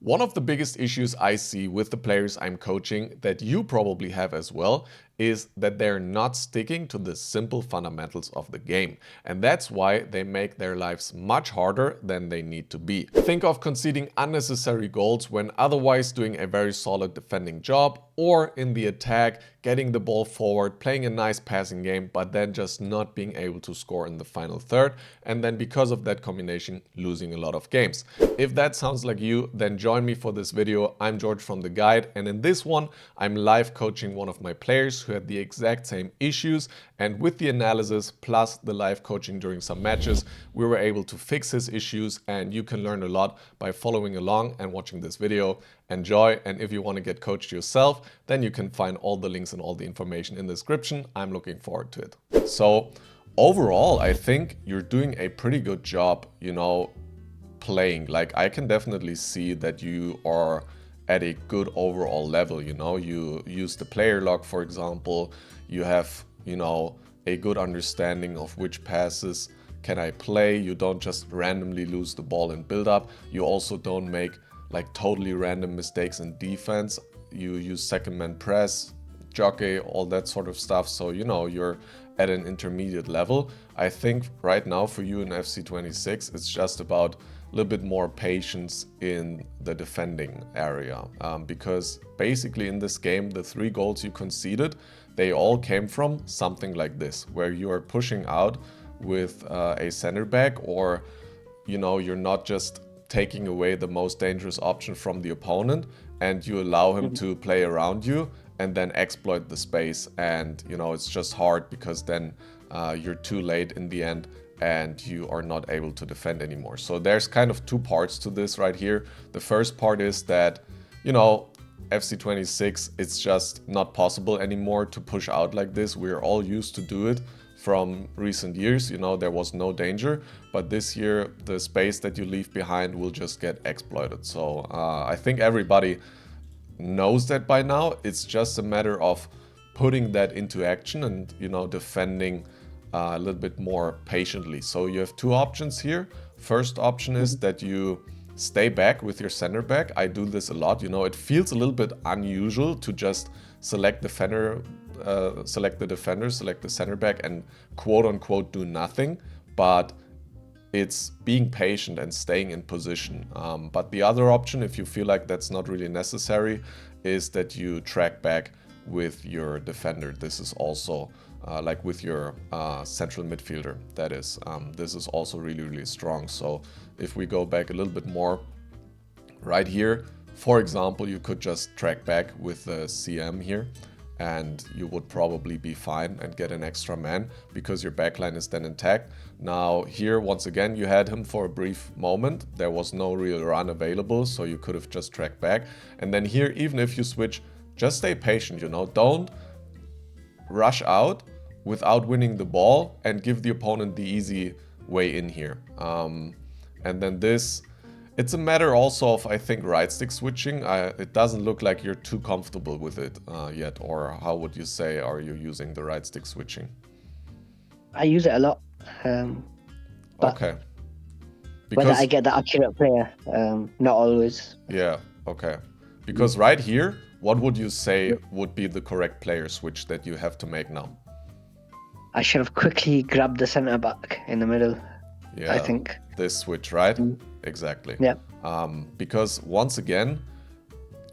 One of the biggest issues I see with the players I'm coaching, that you probably have as well, is that they're not sticking to the simple fundamentals of the game. And that's why they make their lives much harder than they need to be. Think of conceding unnecessary goals when otherwise doing a very solid defending job, or in the attack, getting the ball forward, playing a nice passing game, but then just not being able to score in the final third, and then because of that combination, losing a lot of games. If that sounds like you, then join me for this video. I'm George from The Guide, and in this one, I'm live coaching one of my players who had the exact same issues, and with the analysis plus the live coaching during some matches, we were able to fix his issues, and you can learn a lot by following along and watching this video. Enjoy, and if you want to get coached yourself, then you can find all the links and all the information in the description. I'm looking forward to it. So overall, I think you're doing a pretty good job, playing. Like, I can definitely see that you are at a good overall level. You use the player log, for example. You have, a good understanding of which passes can I play. You don't just randomly lose the ball in build up. You also don't make like totally random mistakes in defense. You use second man press, jockey, all that sort of stuff. So, you're at an intermediate level. I think right now for you in FC26, it's just about a little bit more patience in the defending area. Because basically in this game, the 3 goals you conceded, they all came from something like this, where you are pushing out with a center back, or, you're not just taking away the most dangerous option from the opponent, and you allow him to play around you and then exploit the space. And it's just hard because then you're too late in the end and you are not able to defend anymore. So there's kind of 2 parts to this right here. The first part is that FC26, it's just not possible anymore to push out like this. We're all used to do it from recent years. There was no danger, but this year the space that you leave behind will just get exploited. So I think everybody knows that by now. It's just a matter of putting that into action and defending a little bit more patiently. So you have 2 options here. First option is that you stay back with your center back. I do this a lot. It feels a little bit unusual to just select the defender, select the center back, and quote unquote do nothing, but it's being patient and staying in position. But the other option, if you feel like that's not really necessary, is that you track back with your defender. This is also like with your central midfielder, that is. This is also really, really strong. So if we go back a little bit more, right here, for example, you could just track back with the CM here, and you would probably be fine and get an extra man because your backline is then intact. Now here, once again, you had him for a brief moment. There was no real run available, so you could have just tracked back. And then here, even if you switch, just stay patient, Don't rush out without winning the ball and give the opponent the easy way in here. And then this, it's a matter also of, I think, right stick switching. It doesn't look like you're too comfortable with it yet. Or how would you say, are you using the right stick switching? I use it a lot. But okay. Whether I get the accurate player, not always. Yeah, okay. Because right here, what would you say would be the correct player switch that you have to make now? I should have quickly grabbed the center back in the middle. Yeah, I think. This switch, right? Exactly. Yeah. Because once again,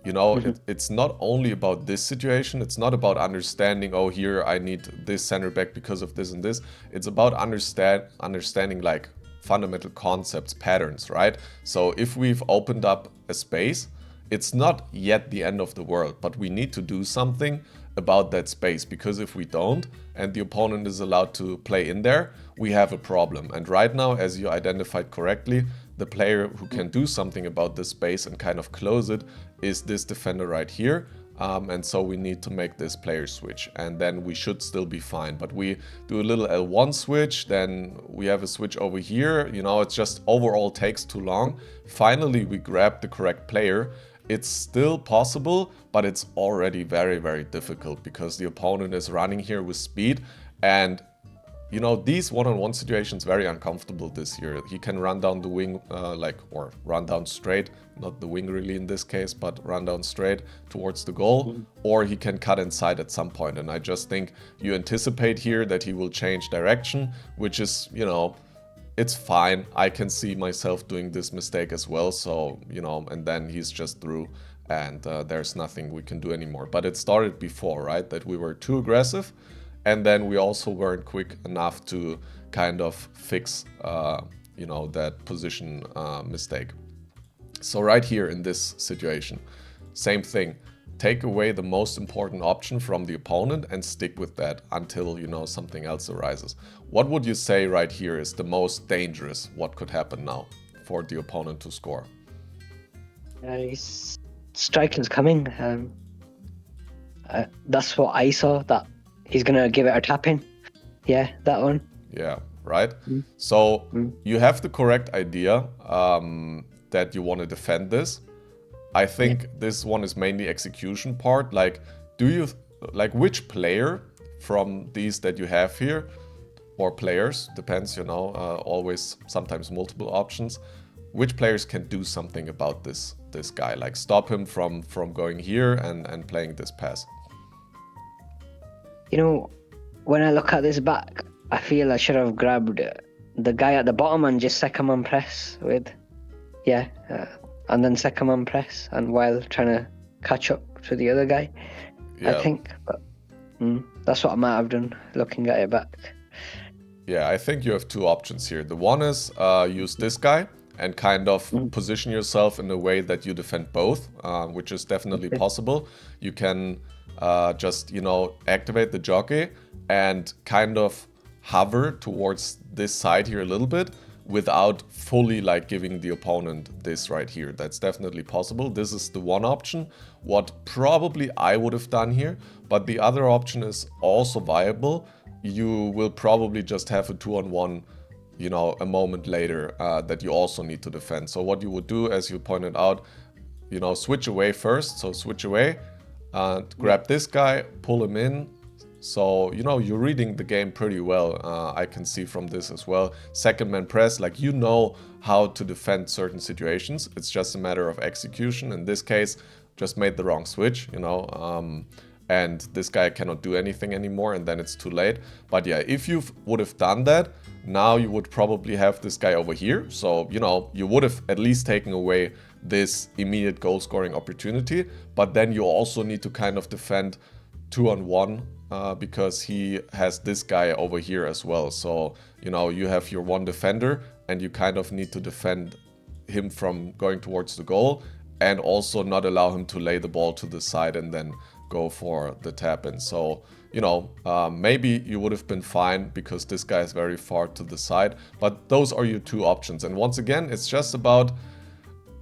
it's not only about this situation. It's not about understanding, oh, here I need this center back because of this and this. It's about understanding like fundamental concepts, patterns, right? So if we've opened up a space, it's not yet the end of the world, but we need to do something about that space, because if we don't and the opponent is allowed to play in there, we have a problem. And right now, as you identified correctly, the player who can do something about this space and kind of close it is this defender right here. And so we need to make this player switch, and then we should still be fine. But we do a little L1 switch, then we have a switch over here. It's just overall takes too long. Finally, we grab the correct player. It's still possible, but it's already very, very difficult because the opponent is running here with speed, and you know, these one-on-one situations very uncomfortable this year. He can run down the wing, or run down straight, not the wing really in this case, but run down straight towards the goal, or he can cut inside at some point. And I just think you anticipate here that he will change direction, which is, you know, it's fine. I can see myself doing this mistake as well. So, you know, and then he's just through, and there's nothing we can do anymore. But it started before, right? That we were too aggressive. And then we also weren't quick enough to kind of fix, you know, that position mistake. So right here in this situation, same thing. Take away the most important option from the opponent and stick with that until, you know, something else arises. What would you say right here is the most dangerous? What could happen now for the opponent to score? His striking's coming. That's what I saw. That he's gonna give it a tap in. Yeah, that one. Yeah, right. So you have the correct idea that you want to defend this. I think this one is mainly execution part. Like, do you like which player from these that you have here, or players, depends, you know, always sometimes multiple options. Which players can do something about this guy, like stop him from going here and playing this pass? You know, when I look at this back, I feel I should have grabbed the guy at the bottom and just second man press with, and then second man press, and while trying to catch up to the other guy, I think. But that's what I might have done, looking at it back. Yeah, I think you have two options here. The one is use this guy and kind of position yourself in a way that you defend both, which is definitely possible. You can just, you know, activate the jockey and kind of hover towards this side here a little bit without fully like giving the opponent this right here. That's definitely possible. This is the one option, what probably I would have done here, but the other option is also viable. You will probably just have a 2-on-1, you know, a moment later that you also need to defend. So what you would do, as you pointed out, you know, switch away first. So switch away, grab this guy, pull him in. So, you know, you're reading the game pretty well. I can see from this as well. Second man press, like, you know how to defend certain situations. It's just a matter of execution. In this case, just made the wrong switch, you know, and this guy cannot do anything anymore, and then it's too late. But yeah, if you would have done that, now you would probably have this guy over here. So, you know, you would have at least taken away this immediate goal scoring opportunity. But then you also need to kind of defend 2-on-1 because he has this guy over here as well. So, you know, you have your one defender and you kind of need to defend him from going towards the goal and also not allow him to lay the ball to the side and then go for the tap in. So, you know, maybe you would have been fine because this guy is very far to the side, but those are your two options. And once again, it's just about,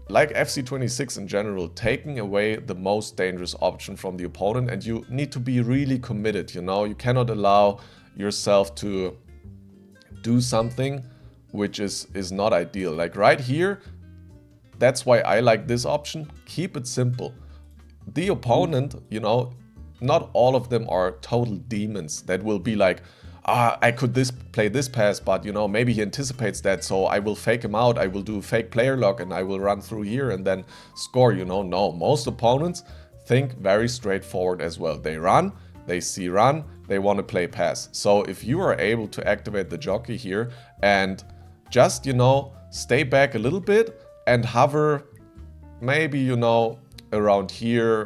like FC26 in general, taking away the most dangerous option from the opponent, and you need to be really committed, you know. You cannot allow yourself to do something which is not ideal. Like right here, that's why I like this option. Keep it simple. The opponent, you know, not all of them are total demons that will be like, I could play this pass, but, you know, maybe he anticipates that, so I will fake him out, I will do fake player lock, and I will run through here and then score, you know. No, most opponents think very straightforward as well. They run, they see run, they want to play pass. So if you are able to activate the jockey here and just, you know, stay back a little bit and hover maybe, you know, around here,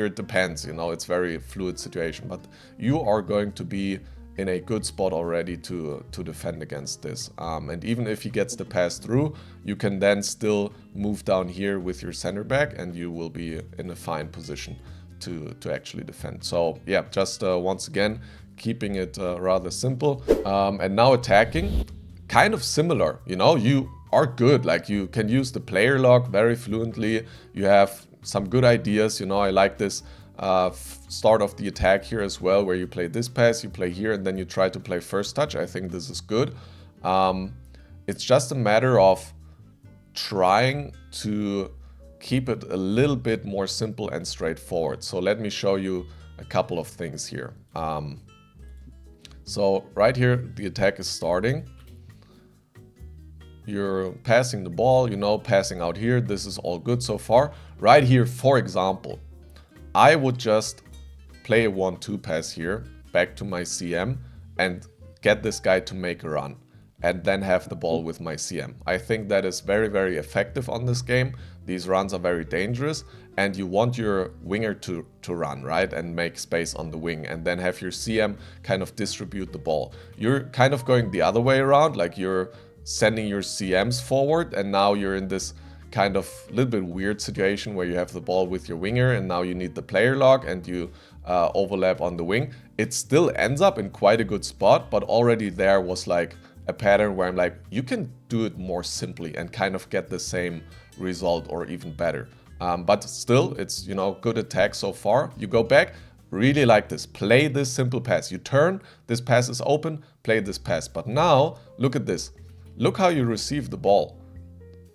it depends, you know, it's very fluid situation, but you are going to be in a good spot already to defend against this. And even if he gets the pass through, you can then still move down here with your center back and you will be in a fine position to actually defend. So yeah, just once again, keeping it rather simple. And now attacking, kind of similar, you know, you are good. Like you can use the player lock very fluently. You have some good ideas, you know. I like this start of the attack here as well, where you play this pass, you play here, and then you try to play first touch. I think this is good. It's just a matter of trying to keep it a little bit more simple and straightforward. So let me show you a couple of things here. So right here, the attack is starting. You're passing the ball, passing out here. This is all good so far. Right here, for example, I would just play a 1-2 pass here, back to my CM, and get this guy to make a run, and then have the ball with my CM. I think that is very, very effective on this game. These runs are very dangerous, and you want your winger to run, right, and make space on the wing, and then have your CM kind of distribute the ball. You're kind of going the other way around, like you're sending your CMs forward, and now you're in this kind of little bit weird situation where you have the ball with your winger, and now you need the player lock, and you overlap on the wing. It still ends up in quite a good spot, but already there was like a pattern where I'm like, you can do it more simply and kind of get the same result or even better. But still, it's, good attack so far. You go back, really like this. Play this simple pass. You turn, this pass is open, play this pass. But now, look at this. Look how you receive the ball.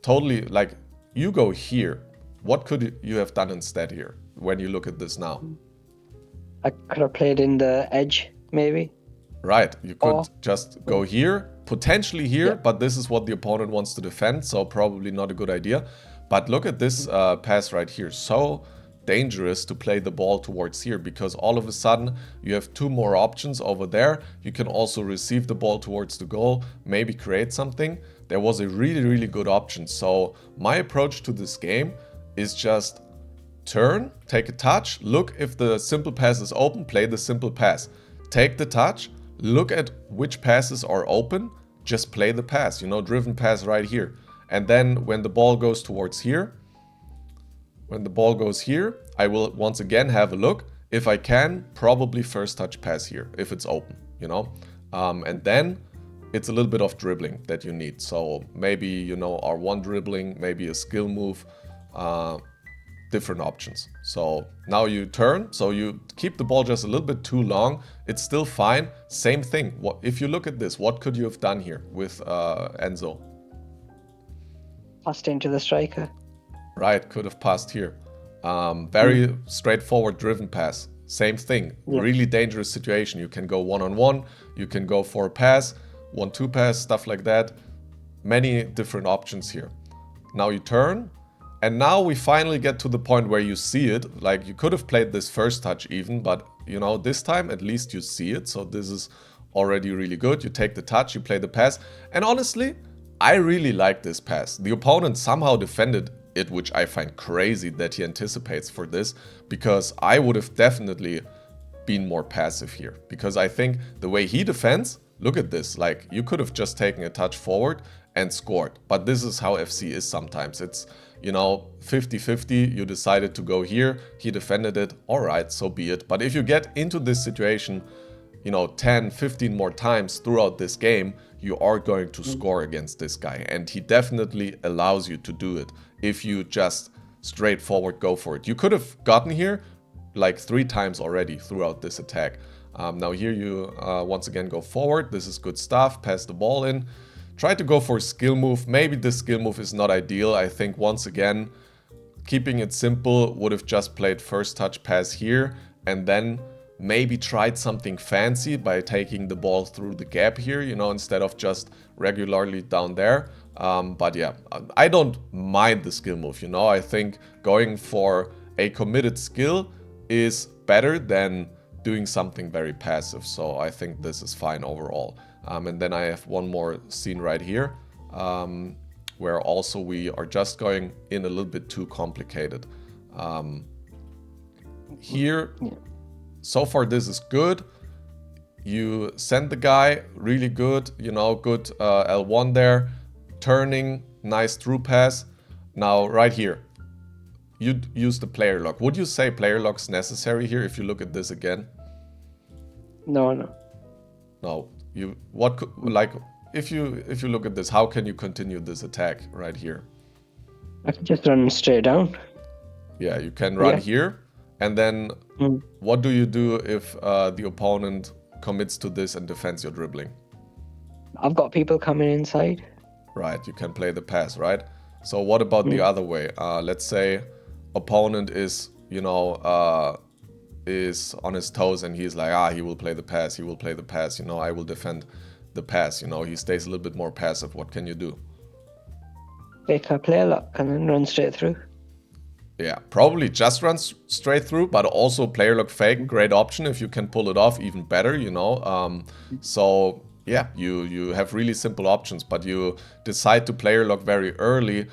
Totally, like, you go here. What could you have done instead here when you look at this now? I could have played in the edge, maybe. Right, you could just go here, potentially here, but this is what the opponent wants to defend, so probably not a good idea. But look at this pass right here. So dangerous to play the ball towards here, because all of a sudden you have two more options over there. You can also receive the ball towards the goal, maybe create something. There was a really, really good option. So my approach to this game is just turn, take a touch, look if the simple pass is open, play the simple pass. Take the touch, look at which passes are open, just play the pass, driven pass right here. And then when the ball goes towards here, I will once again have a look. If I can, probably first touch pass here, if it's open, and then it's a little bit of dribbling that you need. So maybe, R1 dribbling, maybe a skill move, different options. So now you turn, so you keep the ball just a little bit too long. It's still fine. Same thing. If you look at this, what could you have done here with Enzo? Passed into the striker. Right, could have passed here. Very straightforward driven pass. Same thing. Yeah. Really dangerous situation. You can go one-on-one. You can go for a pass, 1-2 pass, stuff like that. Many different options here. Now you turn. And now we finally get to the point where you see it. Like, you could have played this first touch even, but, this time at least you see it. So this is already really good. You take the touch, you play the pass. And honestly, I really like this pass. The opponent somehow defended it, which I find crazy that he anticipates for this, because I would have definitely been more passive here. Because I think the way he defends, look at this. Like, you could have just taken a touch forward and scored. But this is how FC is sometimes. It's 50-50, you decided to go here, he defended it, alright, so be it. But if you get into this situation, 10, 15 more times throughout this game, you are going to score against this guy. And he definitely allows you to do it if you just straightforward go for it. You could have gotten here like 3 times already throughout this attack. Now here you once again go forward, this is good stuff, pass the ball in. Try to go for a skill move. Maybe this skill move is not ideal. I think once again, keeping it simple, would have just played first touch pass here and then maybe tried something fancy by taking the ball through the gap here, instead of just regularly down there. But yeah, I don't mind the skill move, I think going for a committed skill is better than doing something very passive. So I think this is fine overall. And then I have one more scene right here, where also we are just going in a little bit too complicated. Here, so far this is good. You send the guy, really good, good L1 there. Turning, nice through pass. Now right here, you use the player lock. Would you say player lock's necessary here if you look at this again? No. If you look at this, how can you continue this attack right here? I can just run straight down. Yeah, you can run here, and then what do you do if the opponent commits to this and defends your dribbling? I've got people coming inside. Right, you can play the pass, right? So what about the other way? Let's say opponent is, is on his toes and he's like, he will play the pass, he will play the pass, you know, I will defend the pass, you know, he stays a little bit more passive. What can you do? Fake our player lock and then run straight through. Yeah, probably just run straight through, but also player lock fake, great option. If you can pull it off, even better, you know. So yeah, you have really simple options, but you decide to player lock very early,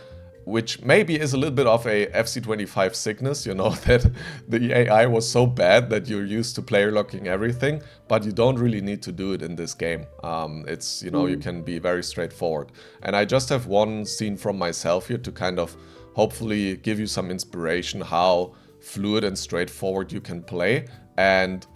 which maybe is a little bit of a FC25 sickness, you know, that the AI was so bad that you're used to player locking everything, but you don't really need to do it in this game. It's, you know, you can be very straightforward. And I just have one scene from myself here to kind of hopefully give you some inspiration how fluid and straightforward you can play. And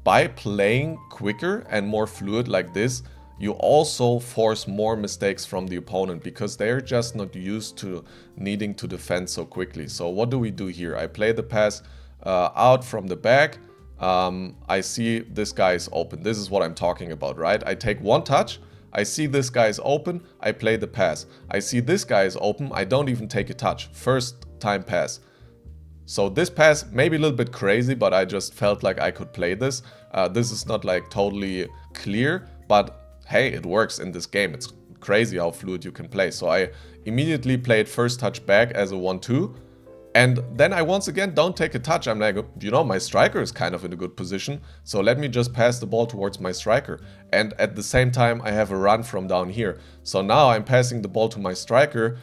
by playing quicker and more fluid like this, you also force more mistakes from the opponent because they're just not used to needing to defend so quickly. So what do we do here? I play the pass out from the back. I see this guy is open. This is what I'm talking about, right? I take one touch. I see this guy is open, I play the pass. I see this guy is open, I don't even take a touch. First time pass. So this pass may be a little bit crazy, but I just felt like I could play this. This is not like totally clear, but hey, it works in this game. It's crazy how fluid you can play. So I immediately played first touch back as a 1-2. And then I once again don't take a touch. I'm like, you know, my striker is kind of in a good position. So let me just pass the ball towards my striker. And at the same time, I have a run from down here. So now I'm passing the ball to my striker.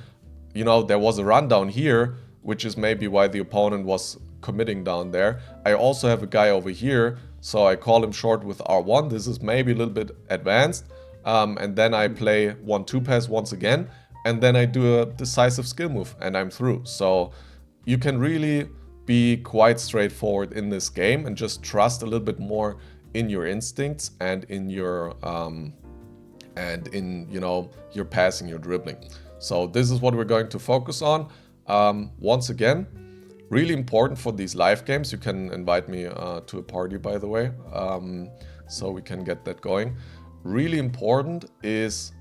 You know, there was a run down here, which is maybe why the opponent was committing down there. I also have a guy over here. So I call him short with R1. This is maybe a little bit advanced. And then I play 1-2 pass once again. And then I do a decisive skill move and I'm through. So you can really be quite straightforward in this game and just trust a little bit more in your instincts and in your you know, your passing, your dribbling. So this is what we're going to focus on. Once again, really important for these live games. You can invite me to a party, by the way, so we can get that going. Really important is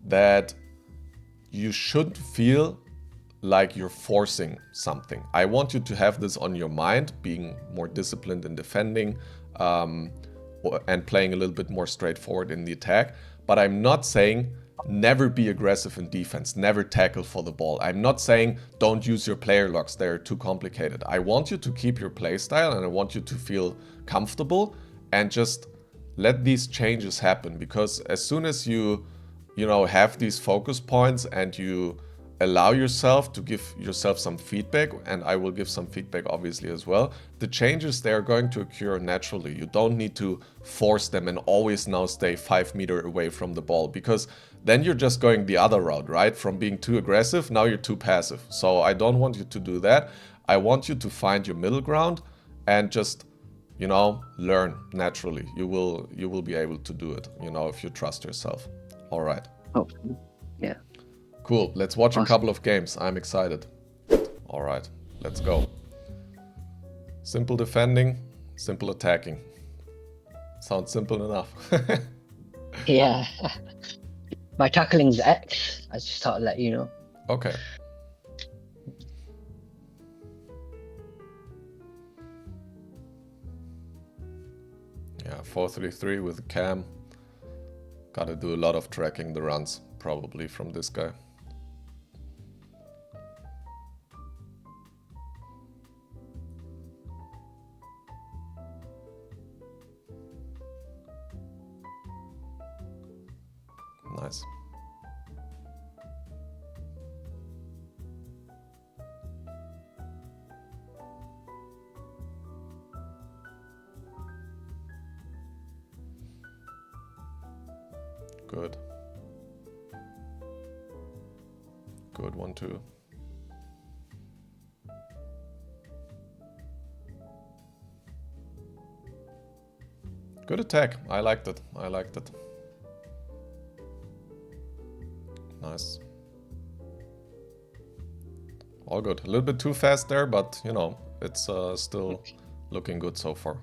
that you shouldn't feel like you're forcing something. I want you to have this on your mind, being more disciplined in defending and playing a little bit more straightforward in the attack. But I'm not saying never be aggressive in defense, never tackle for the ball. I'm not saying don't use your player locks, they're too complicated. I want you to keep your play style and I want you to feel comfortable and just let these changes happen, because as soon as you know, have these focus points and you allow yourself to give yourself some feedback, and I will give some feedback obviously as well, the changes, they are going to occur naturally. You don't need to force them and always now stay 5 meters away from the ball, because then you're just going the other route, right? From being too aggressive, now you're too passive. So I don't want you to do that. I want you to find your middle ground and just, you know, learn naturally. You will be able to do it, you know, if you trust yourself. All right. Hopefully. Yeah. Cool. Let's watch Awesome. a couple of games. I'm excited. All right. Let's go. Simple defending, simple attacking. Sounds simple enough. Yeah. My tackling's X. I just thought I'd let you know. Okay. Yeah, 4-3-3 with Cam. Gotta do a lot of tracking the runs, probably, from this guy. Nice. Good. Good, 1-2. Good attack. I liked it. I liked it. Nice. All good. A little bit too fast there, but you know, it's still looking good so far.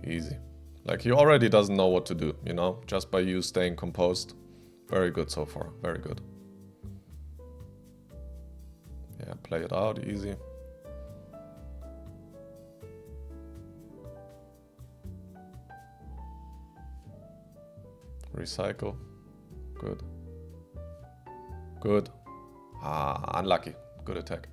Easy. Like, he already doesn't know what to do, you know, just by you staying composed. Very good so far, very good. Yeah, play it out, easy. Recycle. Good. Good. Ah, unlucky. Good attack.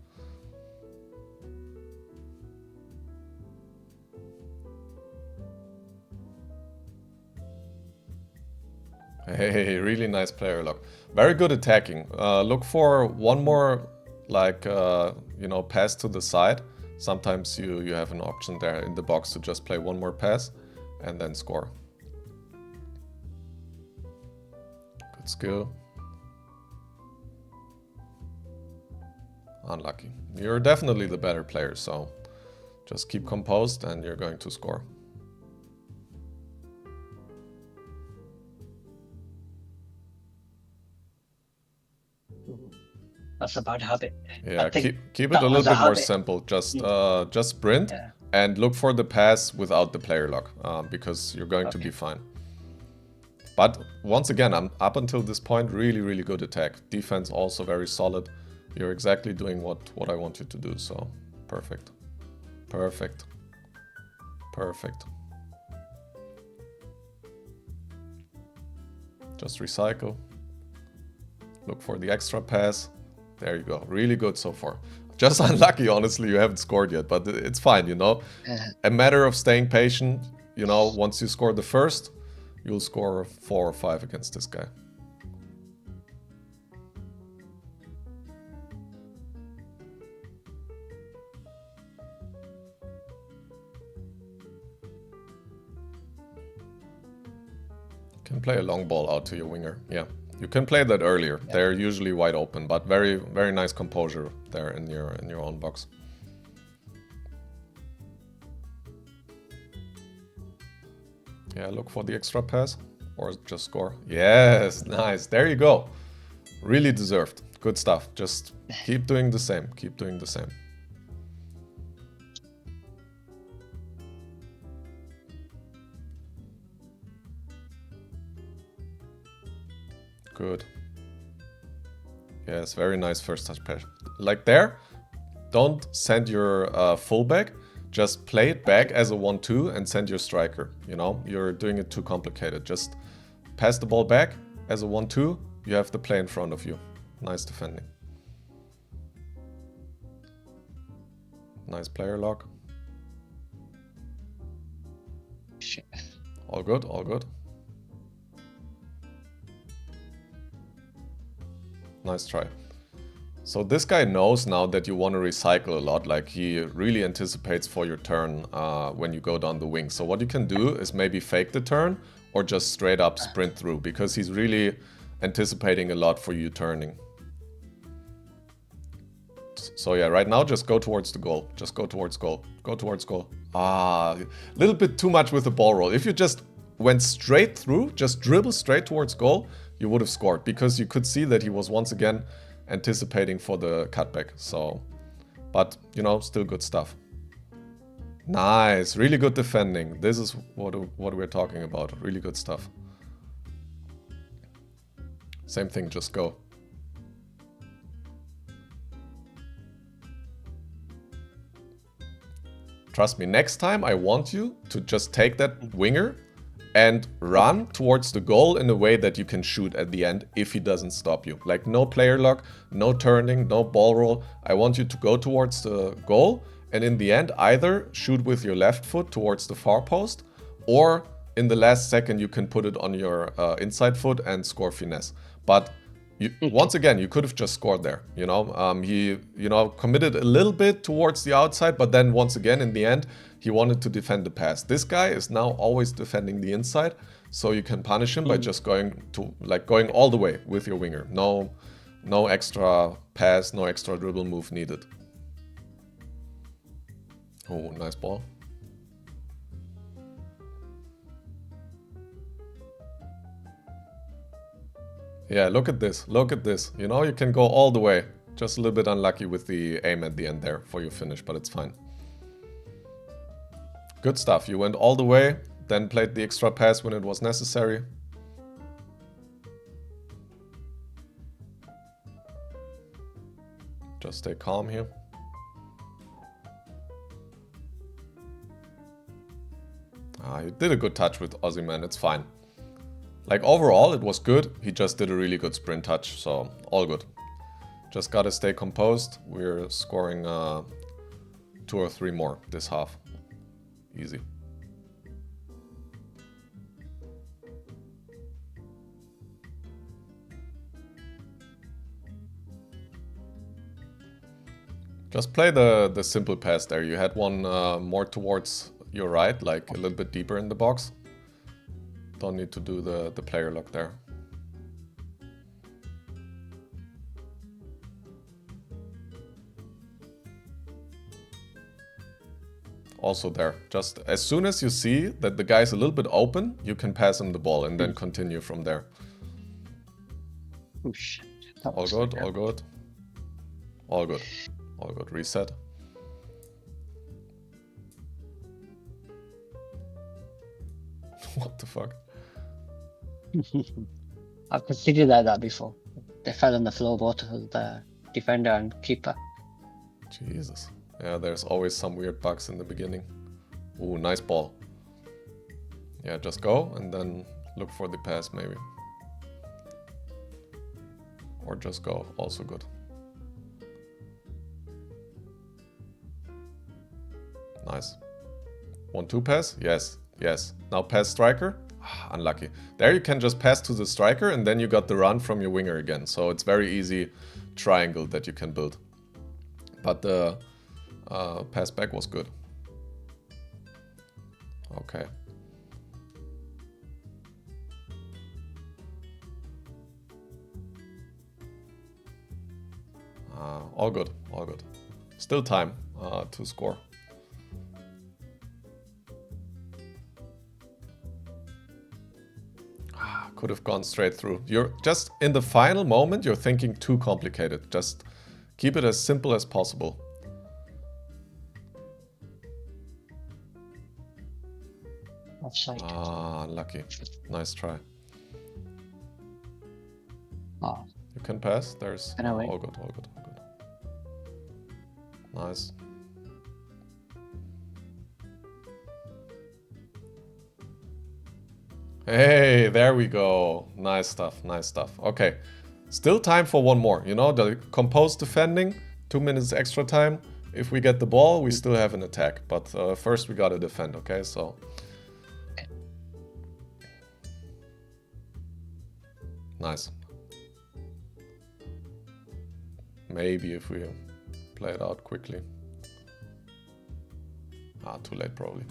Hey, really nice player luck. Very good attacking. Look for one more, like, you know, pass to the side. Sometimes you have an option there in the box to just play one more pass and then score. Good skill. Unlucky. You're definitely the better player, so just keep composed and you're going to score. That's a bad habit. Yeah, keep it a little bit more simple. Just sprint and look for the pass without the player lock, because you're going to be fine. But once again, I'm up until this point really good attack. Defense also very solid. You're exactly doing what I want you to do, so perfect. Perfect. Perfect. Just recycle. Look for the extra pass. There you go. Really good so far. Just unlucky, honestly, you haven't scored yet, but it's fine, you know. A matter of staying patient. You know, once you score the first, you'll score 4 or 5 against this guy. Can play a long ball out to your winger. Yeah, you can play that earlier. Yeah. They're usually wide open, but very nice composure there in your own box. Yeah, look for the extra pass or just score. Yes, nice. There you go. Really deserved. Good stuff. Just keep doing the same. Keep doing the same. Good. Yes, very nice first touch pass. Like there, don't send your fullback. Just play it back as a 1-2 and send your striker. You know, you're doing it too complicated. Just pass the ball back as a 1-2. You have the play in front of you. Nice defending. Nice player lock. Shit. All good, all good. Nice try. So this guy knows now that you want to recycle a lot, like he really anticipates for your turn when you go down the wing. So what you can do is maybe fake the turn or just straight up sprint through, because he's really anticipating a lot for you turning. So yeah, right now just go towards the goal. Just go towards goal. Go towards goal. Ah, a little bit too much with the ball roll. If you just went straight through, just dribble straight towards goal, you would have scored, because you could see that he was once again anticipating for the cutback. So, but you know, still good stuff. Nice, really good defending. This is what we're talking about. Really good stuff. Same thing, just go. Trust me, next time I want you to just take that winger and run towards the goal in a way that you can shoot at the end if he doesn't stop you. Like no player lock, no turning, no ball roll. I want you to go towards the goal and in the end either shoot with your left foot towards the far post, or in the last second you can put it on your inside foot and score finesse. But once again, you could have just scored there. You know, he committed a little bit towards the outside, but then once again in the end he wanted to defend the pass. This guy is now always defending the inside, so you can punish him by just going all the way with your winger. No extra pass, no extra dribble move needed. Oh, nice ball. Yeah, look at this. Look at this. You know, you can go all the way. Just a little bit unlucky with the aim at the end there for your finish, but it's fine. Good stuff. You went all the way. then played the extra pass when it was necessary. Just stay calm here. You did a good touch with Ozyman, it's fine. Like overall, it was good. He just did a really good sprint touch, so all good. Just gotta stay composed. We're scoring 2 or 3 more this half. Easy. Just play the simple pass there. You had one more towards your right, like a little bit deeper in the box. Don't need to do the player lock there. Also there, just as soon as you see that the guy's a little bit open, you can pass him the ball and then continue from there. Oh shit. All good, all good. All good. All good. Reset. What the fuck? I've considered that before. They fell on the floor, both of the defender and keeper. Jesus. Yeah, there's always some weird bugs in the beginning. Ooh, nice ball. Yeah, just go and then look for the pass maybe. Or just go, also good. Nice. 1-2 pass? Yes, yes. Now pass striker? Unlucky. There you can just pass to the striker and then you got the run from your winger again. So it's very easy triangle that you can build. But the pass back was good. Okay. All good, all good. Still time to score. Could have gone straight through. You're just in the final moment, you're thinking too complicated. Just keep it as simple as possible. Offside. Lucky. Nice try. Oh. You can pass. There's Anyway. all good, all good, all good. Nice. Hey, there we go. Nice stuff, nice stuff. Okay, still time for one more. You know, the composed defending, 2 minutes extra time. If we get the ball, we still have an attack. But first we gotta defend, okay? So. Nice. Maybe if we play it out quickly. Too late probably.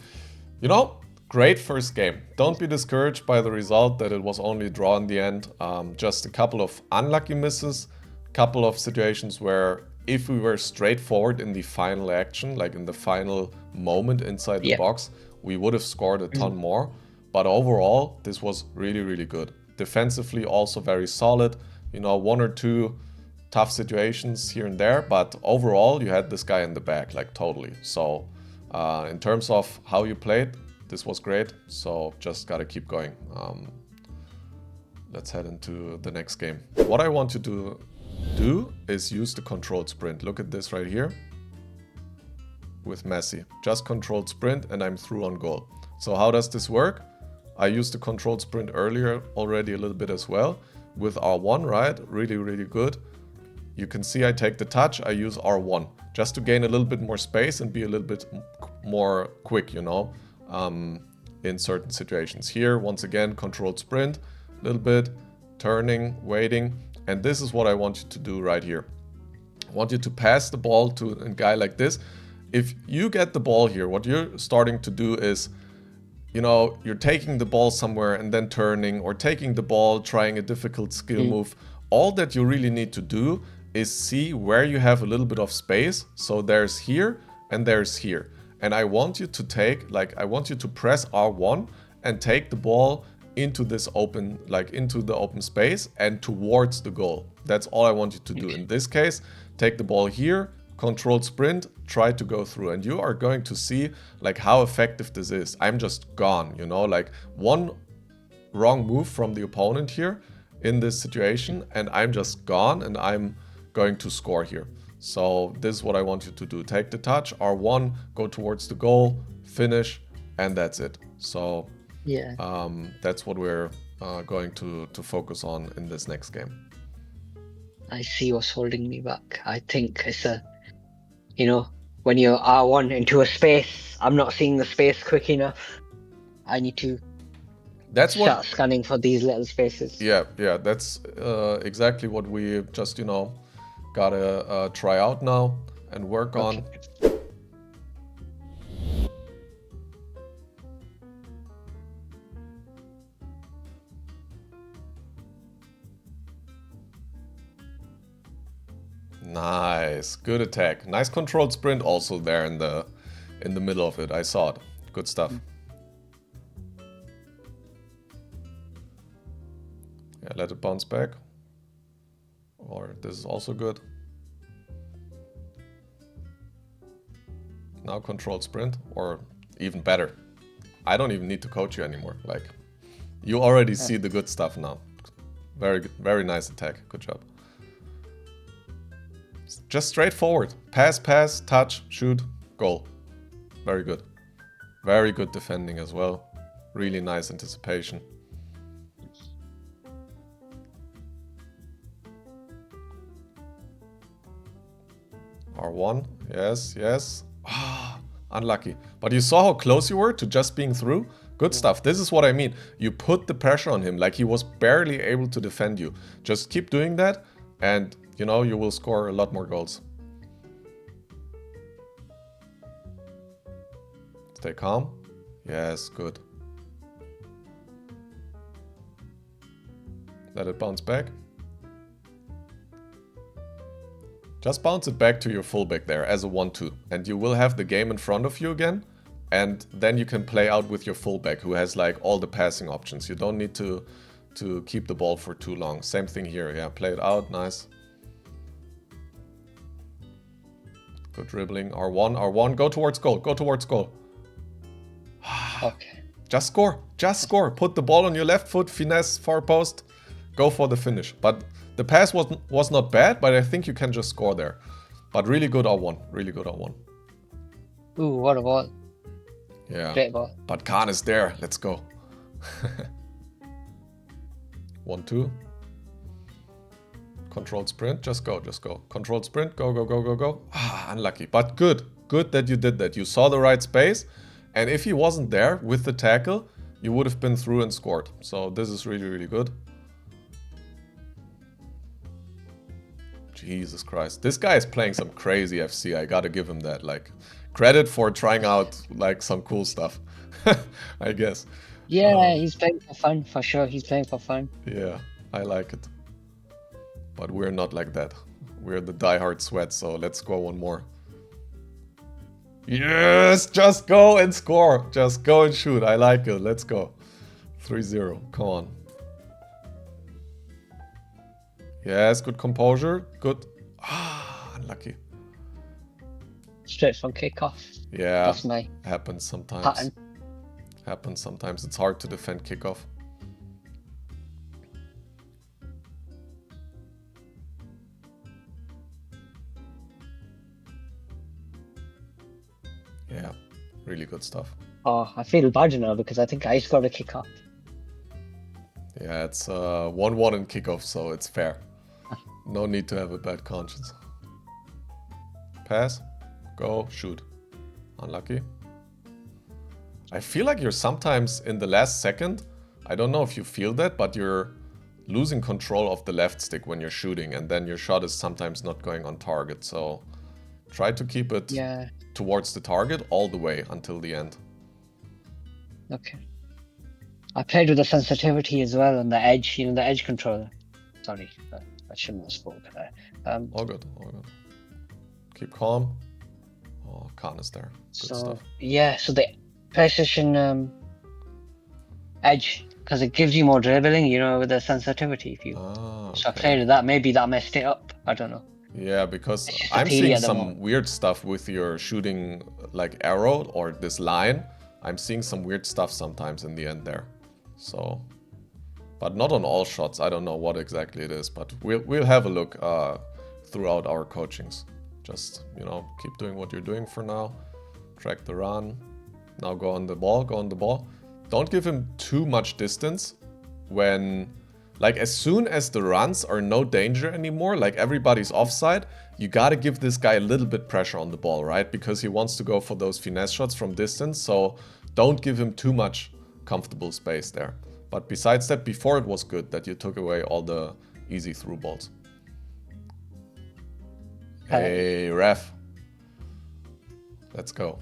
You know, great first game. Don't be discouraged by the result that it was only a draw in the end. Just a couple of unlucky misses, couple of situations where if we were straightforward in the final action, like in the final moment inside the box, we would have scored a ton more. But overall, this was really, really good. Defensively also very solid. You know, 1 or 2 tough situations here and there, but overall you had this guy in the back, like totally. So in terms of how you played, this was great. So just gotta keep going. Let's head into the next game. What I want you to do is use the controlled sprint. Look at this right here with Messi. Just controlled sprint and I'm through on goal. So how does this work? I used the controlled sprint earlier already a little bit as well. With R1, right? Really, really good. You can see I take the touch, I use R1. Just to gain a little bit more space and be a little bit more quick, you know, in certain situations. Here, once again, controlled sprint, a little bit, turning, waiting. And this is what I want you to do right here. I want you to pass the ball to a guy like this. If you get the ball here, what you're starting to do is, you know, you're taking the ball somewhere and then turning, or taking the ball, trying a difficult skill move. All that you really need to do is see where you have a little bit of space. So there's here and there's here. And I want you to take, like, I want you to press R1 and take the ball into this open, like into the open space and towards the goal. That's all I want you to do. In this case, take the ball here, controlled sprint, try to go through, and you are going to see like how effective this is. I'm just gone, you know, like one wrong move from the opponent here in this situation, and I'm just gone, and I'm going to score here. So this is what I want you to do. Take the touch, R1, go towards the goal, finish, and that's it. So Yeah. that's what we're going to focus on in this next game. I see what's holding me back. I think it's when you're R1 into a space, I'm not seeing the space quick enough. I need to start scanning for these little spaces. Yeah, that's exactly what we just, gotta try out now and work on. Nice, good attack. Nice controlled sprint also there in the middle of it. I saw it. Good stuff. Yeah, let it bounce back. Or this is also good. Now controlled sprint, or even better. I don't even need to coach you anymore. Like, you already see the good stuff now. Very good, very nice attack. Good job. Just straightforward. Pass, touch, shoot, goal. Very good. Very good defending as well. Really nice anticipation. R1, yes. Unlucky. But you saw how close you were to just being through? Good stuff. This is what I mean. You put the pressure on him, like he was barely able to defend you. Just keep doing that, and you will score a lot more goals. Stay calm. Yes, good. Let it bounce back. Just bounce it back to your fullback there as a 1-2. And you will have the game in front of you again. And then you can play out with your fullback, who has like all the passing options. You don't need to keep the ball for too long. Same thing here. Yeah, play it out. Nice. Good dribbling. R1. Go towards goal. Okay. Just score. Put the ball on your left foot. Finesse, far post. Go for the finish. But the pass was not bad, but I think you can just score there. But really good R1. Ooh, what a ball. Yeah. Great ball. But Khan is there. Let's go. 1-2. Controlled sprint. Just go. Controlled sprint. Go. Unlucky. But good. Good that you did that. You saw the right space. And if he wasn't there with the tackle, you would have been through and scored. So this is really, really good. Jesus Christ. This guy is playing some crazy FC. I gotta give him that. Like, credit for trying out like some cool stuff. I guess. Yeah, he's playing for fun, for sure. He's playing for fun. Yeah, I like it. But we're not like that. We're the diehard sweat, so let's score one more. Yes! Just go and score. Just go and shoot. I like it. Let's go. 3-0. Come on. Yes, good composure. Good. Unlucky. Straight from kickoff. Yeah, that's my happens sometimes. pattern. Happens sometimes. It's hard to defend kickoff. Yeah, really good stuff. Oh, I feel bad now because I think I scored a kickoff. Yeah, it's 1-1 in kickoff, so it's fair. No need to have a bad conscience. Pass, go, shoot. Unlucky. I feel like you're sometimes in the last second, I don't know if you feel that, but you're losing control of the left stick when you're shooting, and then your shot is sometimes not going on target. So try to keep it towards the target all the way until the end. Okay. I played with the sensitivity as well on the edge, the edge controller. Sorry, I shouldn't have spoken there. All good. Keep calm. Oh, Khan is there. Good stuff. Yeah, so the PlayStation edge, because it gives you more dribbling, with the sensitivity. So I played with that. Maybe that messed it up. I don't know. Yeah, because It's just a I'm PD seeing at the some moment. weird stuff with your shooting like arrow or this line. I'm seeing some weird stuff sometimes in the end there. So, but not on all shots. I don't know what exactly it is, but we'll have a look throughout our coachings. Just, you know, keep doing what you're doing for now. Track the run. Now go on the ball, go on the ball. Don't give him too much distance when, like, as soon as the runs are no danger anymore, like everybody's offside, you gotta give this guy a little bit pressure on the ball, right? Because he wants to go for those finesse shots from distance, so don't give him too much comfortable space there. But besides that, before it was good that you took away all the easy through balls. Hey, ref. Let's go.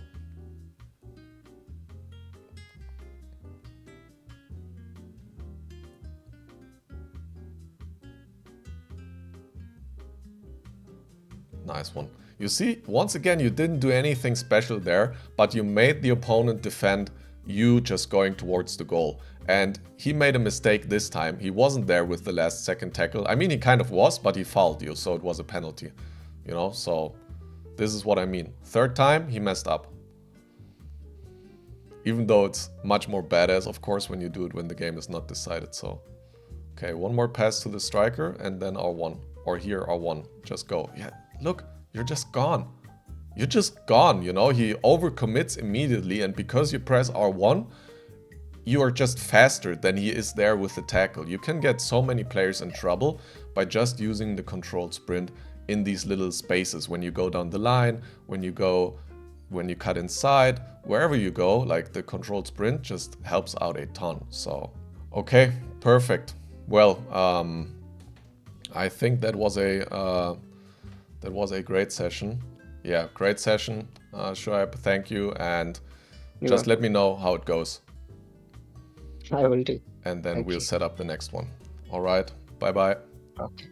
Nice one. You see, once again, you didn't do anything special there, but you made the opponent defend you just going towards the goal. And he made a mistake this time. He wasn't there with the last second tackle. I mean, he kind of was, but he fouled you, so it was a penalty. You know, so this is what I mean. Third time, he messed up. Even though it's much more badass, of course, when you do it when the game is not decided, so. Okay, one more pass to the striker, and then R1. Or here, R1. Just go. Yeah, look, you're just gone. You're just gone, you know? He overcommits immediately, and because you press R1, you are just faster than he is there with the tackle. You can get so many players in trouble by just using the controlled sprint in these little spaces. When you go down the line, when you cut inside, wherever you go, like the controlled sprint just helps out a ton. So, okay, perfect. Well, I think that was a great session. Yeah, great session, Shoaib. Thank you, and You're just let welcome. me know how it goes, I will do. and then Thank we'll you. set up the next one. All right, bye bye. Okay.